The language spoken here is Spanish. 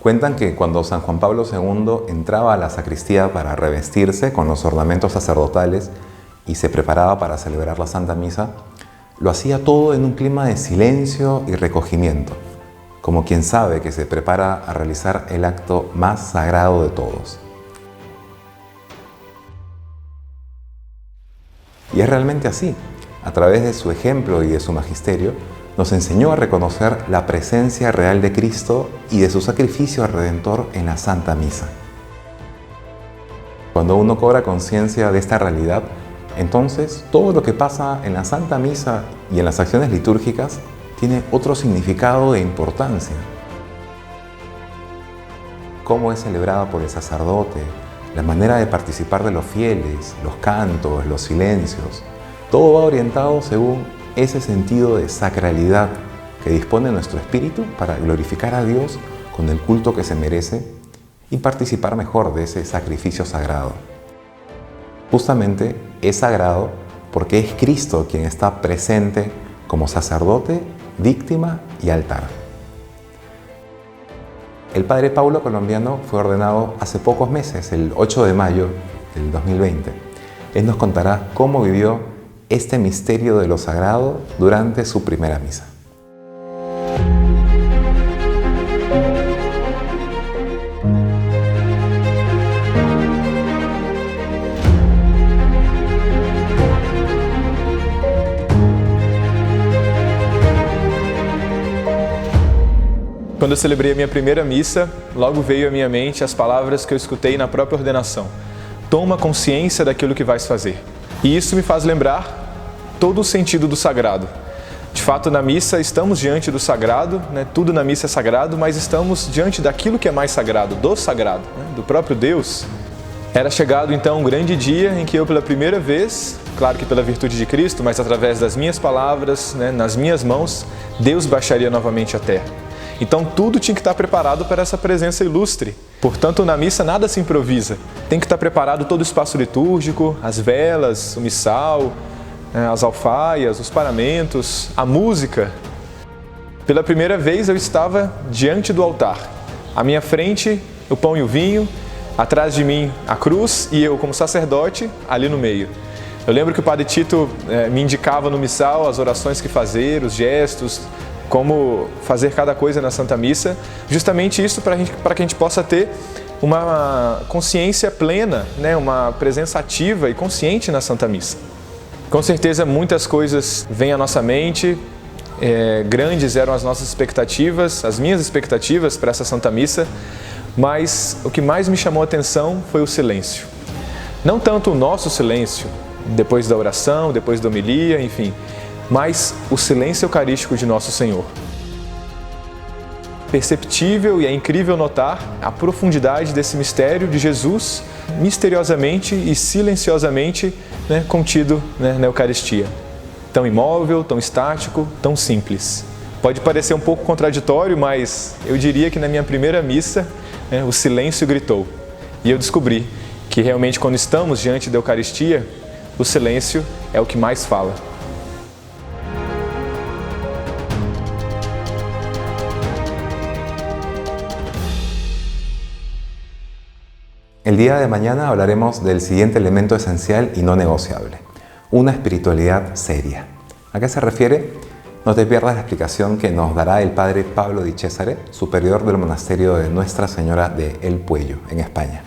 Cuentan que cuando San Juan Pablo II entraba a la sacristía para revestirse con los ornamentos sacerdotales y se preparaba para celebrar la Santa Misa, lo hacía todo en un clima de silencio y recogimiento, como quien sabe que se prepara a realizar el acto más sagrado de todos. Y es realmente así. A través de su ejemplo y de su magisterio, nos enseñó a reconocer la presencia real de Cristo y de su sacrificio redentor en la Santa Misa. Cuando uno cobra conciencia de esta realidad, entonces todo lo que pasa en la Santa Misa y en las acciones litúrgicas tiene otro significado e importancia. Cómo es celebrada por el sacerdote, la manera de participar de los fieles, los cantos, los silencios, todo va orientado según ese sentido de sacralidad que dispone nuestro espíritu para glorificar a Dios con el culto que se merece y participar mejor de ese sacrificio sagrado. Justamente es sagrado porque es Cristo quien está presente como sacerdote, víctima y altar. El padre Paulo Colombiano fue ordenado hace pocos meses, el 8 de mayo del 2020. Él nos contará cómo vivió este misterio de lo sagrado durante su primera misa. Quando eu celebrei a minha primeira missa, logo veio à minha mente as palavras que eu escutei na própria ordenação. Toma consciência daquilo que vais fazer. E isso me faz lembrar todo o sentido do sagrado. De fato, na missa estamos diante do sagrado, tudo na missa é sagrado, mas estamos diante daquilo que é mais sagrado, do sagrado, do próprio Deus. Era chegado então um grande dia em que eu pela primeira vez, claro que pela virtude de Cristo, mas através das minhas palavras, nas minhas mãos, Deus baixaria novamente a terra. Então tudo tinha que estar preparado para essa presença ilustre. Portanto, na missa nada se improvisa. Tem que estar preparado todo o espaço litúrgico, as velas, o missal, as alfaias, os paramentos, a música. Pela primeira vez eu estava diante do altar. À minha frente, o pão e o vinho, atrás de mim a cruz e eu como sacerdote ali no meio. Eu lembro que o Padre Tito me indicava no missal as orações que fazer, os gestos, como fazer cada coisa na Santa Missa, justamente isso para que a gente possa ter uma consciência plena, uma presença ativa e consciente na Santa Missa. Com certeza muitas coisas vêm à nossa mente, grandes eram as nossas expectativas, as minhas expectativas para essa Santa Missa, mas o que mais me chamou a atenção foi o silêncio. Não tanto o nosso silêncio, depois da oração, depois da homilia, enfim, mas o silêncio eucarístico de Nosso Senhor. Perceptível e é incrível notar a profundidade desse mistério de Jesus, misteriosamente e silenciosamente contido na Eucaristia. Tão imóvel, tão estático, tão simples. Pode parecer um pouco contraditório, mas eu diria que na minha primeira missa o silêncio gritou. E eu descobri que realmente quando estamos diante da Eucaristia, o silêncio é o que mais fala. El día de mañana hablaremos del siguiente elemento esencial y no negociable, una espiritualidad seria. ¿A qué se refiere? No te pierdas la explicación que nos dará el padre Pablo Di Cesare, superior del monasterio de Nuestra Señora de El Puello, en España.